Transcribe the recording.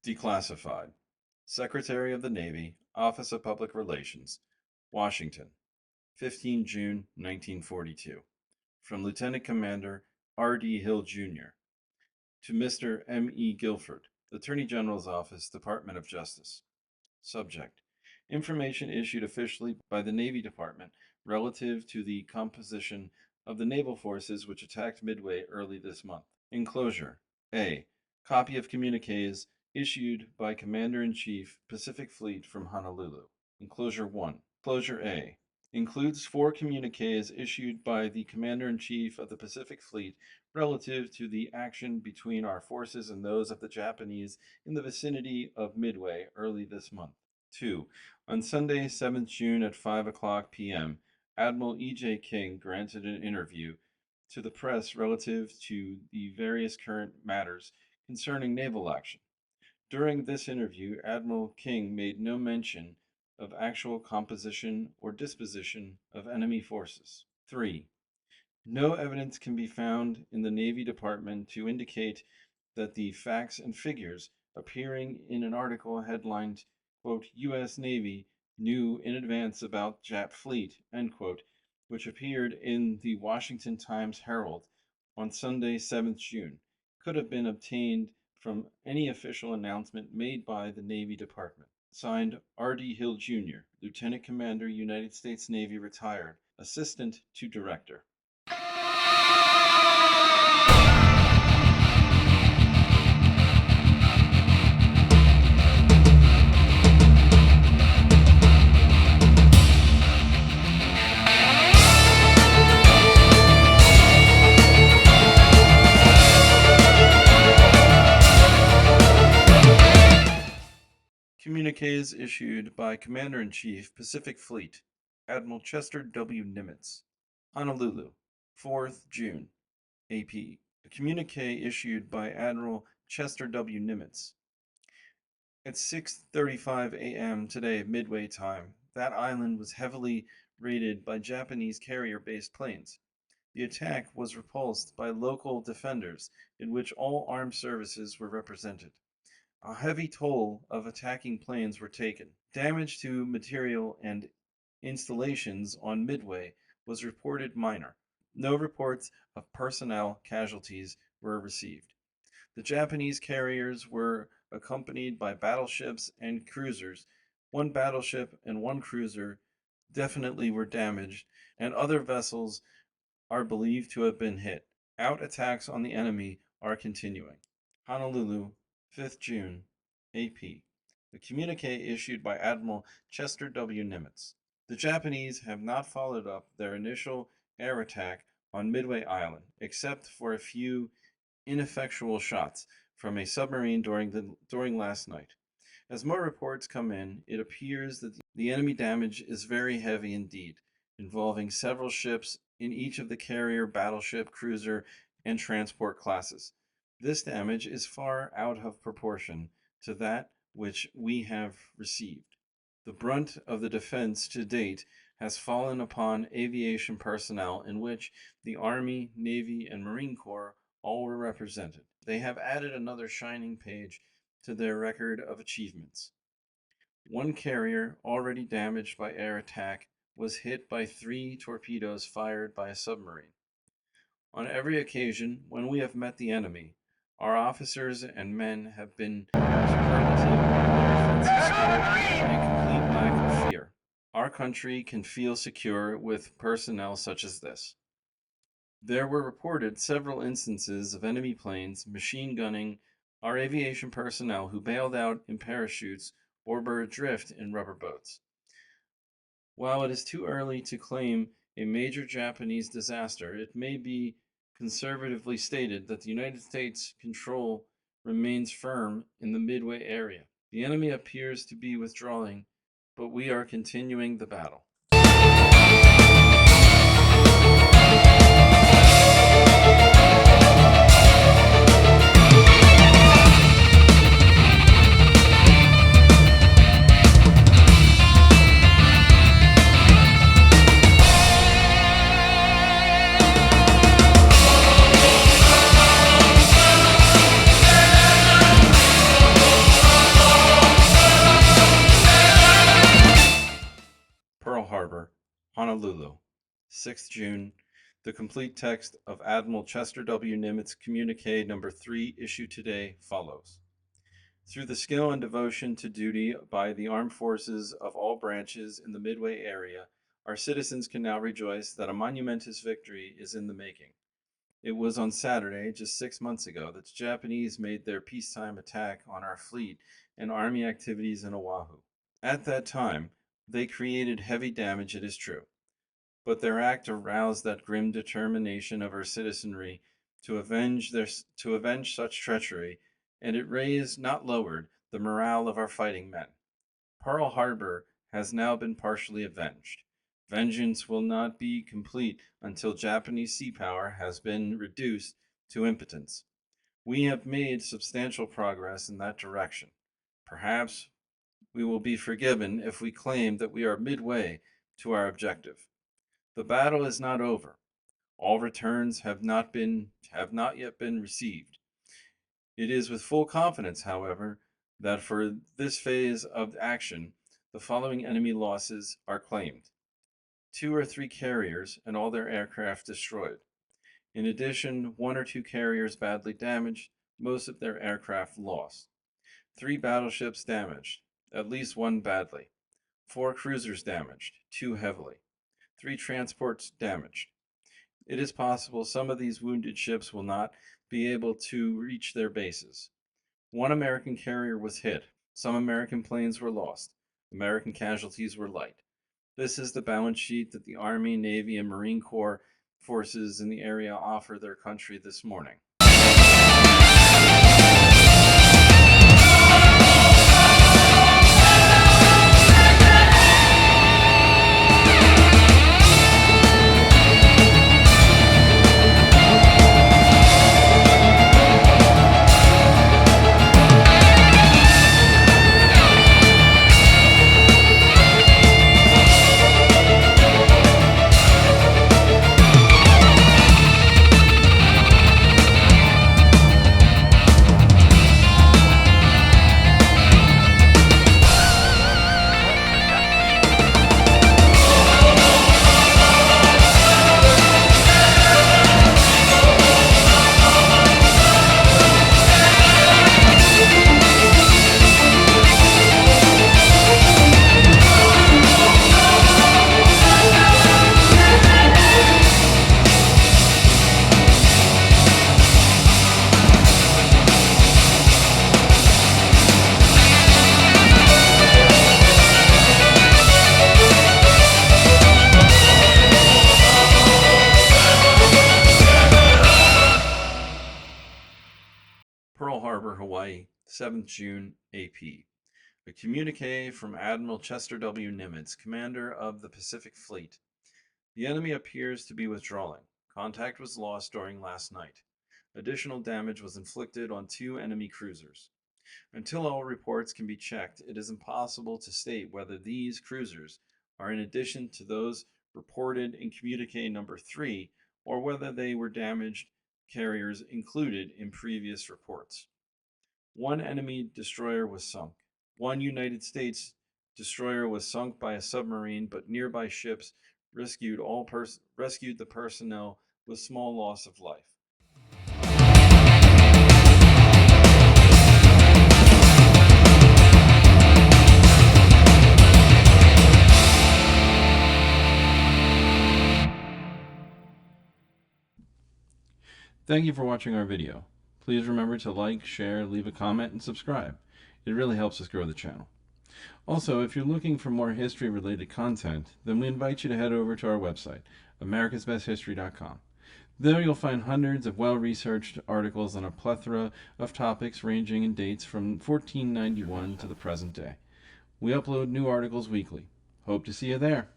Declassified. Secretary of the Navy, Office of Public Relations, Washington, 15 June 1942. From Lieutenant Commander R.D. Hill, Jr. to Mr. M.E. Guilford, Attorney General's Office, Department of Justice. Subject: Information issued officially by the Navy Department relative to the composition of the naval forces which attacked Midway early this month. Enclosure: A. Copy of communiques issued by Commander-in-Chief, Pacific Fleet from Honolulu. Enclosure 1. Enclosure A includes 4 communiques issued by the Commander-in-Chief of the Pacific Fleet relative to the action between our forces and those of the Japanese in the vicinity of Midway early this month. 2. On Sunday, 7th June at 5:00 p.m., Admiral E.J. King granted an interview to the press relative to the various current matters concerning naval action. During this interview, Admiral King made no mention of actual composition or disposition of enemy forces. 3. No evidence can be found in the Navy Department to indicate that the facts and figures appearing in an article headlined, quote, U.S. Navy knew in advance about Jap fleet, end quote, which appeared in the Washington Times-Herald on Sunday, 7th June, could have been obtained from any official announcement made by the Navy Department. Signed, R.D. Hill, Jr., Lieutenant Commander, United States Navy, retired, Assistant to Director. Communiques issued by Commander-in-Chief, Pacific Fleet, Admiral Chester W. Nimitz, Honolulu, 4th June, AP. A communique issued by Admiral Chester W. Nimitz. At 6:35 a.m. today, Midway time, that island was heavily raided by Japanese carrier-based planes. The attack was repulsed by local defenders, in which all armed services were represented. A heavy toll of attacking planes were taken. Damage to material and installations on Midway was reported minor. No reports of personnel casualties were received. The Japanese carriers were accompanied by battleships and cruisers. 1 battleship and 1 cruiser definitely were damaged, and other vessels are believed to have been hit. Out attacks on the enemy are continuing. Honolulu, 5th June, AP. The communique issued by Admiral Chester W. Nimitz. The Japanese have not followed up their initial air attack on Midway Island, except for a few ineffectual shots from a submarine during last night. As more reports come in, it appears that the enemy damage is very heavy indeed, involving several ships in each of the carrier, battleship, cruiser, and transport classes. This damage is far out of proportion to that which we have received. The brunt of the defense to date has fallen upon aviation personnel, in which the Army, Navy, and Marine Corps all were represented. They have added another shining page to their record of achievements. 1 carrier, already damaged by air attack, was hit by 3 torpedoes fired by a submarine. On every occasion when we have met the enemy, our officers and men have been superlative in their offensive spirit and complete lack of fear. Our country can feel secure with personnel such as this. There were reported several instances of enemy planes machine gunning our aviation personnel who bailed out in parachutes or were adrift in rubber boats. While it is too early to claim a major Japanese disaster, it may be conservatively stated that the United States control remains firm in the Midway area. The enemy appears to be withdrawing, but we are continuing the battle. Honolulu, 6th June. The complete text of Admiral Chester W. Nimitz Communique Number 3 issued today follows. Through the skill and devotion to duty by the armed forces of all branches in the Midway area, our citizens can now rejoice that a monumentous victory is in the making. It was on Saturday, just 6 months ago, that the Japanese made their peacetime attack on our fleet and Army activities in Oahu. At that time, they created heavy damage, it is true, but their act aroused that grim determination of our citizenry to avenge such treachery, and it raised, not lowered, the morale of our fighting men. Pearl Harbor has now been partially avenged. Vengeance will not be complete until Japanese sea power has been reduced to impotence. We have made substantial progress in that direction. Perhaps we will be forgiven if we claim that we are midway to our objective. The battle is not over. All returns have not yet been received. It is with full confidence, however, that for this phase of action, the following enemy losses are claimed: 2 or 3 carriers and all their aircraft destroyed. In addition, 1 or 2 carriers badly damaged, most of their aircraft lost. 3 battleships damaged, at least 1 badly. 4 cruisers damaged, 2 heavily. 3 transports damaged. It is possible some of these wounded ships will not be able to reach their bases. 1 American carrier was hit. Some American planes were lost. American casualties were light. This is the balance sheet that the Army, Navy, and Marine Corps forces in the area offer their country this morning. Pearl Harbor, Hawaii, 7th June, AP. A communique from Admiral Chester W. Nimitz, commander of the Pacific Fleet. The enemy appears to be withdrawing. Contact was lost during last night. Additional damage was inflicted on 2 enemy cruisers. Until all reports can be checked, it is impossible to state whether these cruisers are in addition to those reported in communique number 3 or whether they were damaged carriers included in previous reports. 1 enemy destroyer was sunk. 1 United States destroyer was sunk by a submarine, but nearby ships rescued the personnel with small loss of life. Thank you for watching our video. Please remember to like, share, leave a comment, and subscribe. It really helps us grow the channel. Also, if you're looking for more history-related content, then we invite you to head over to our website, americasbesthistory.com. There you'll find hundreds of well-researched articles on a plethora of topics ranging in dates from 1491 to the present day. We upload new articles weekly. Hope to see you there.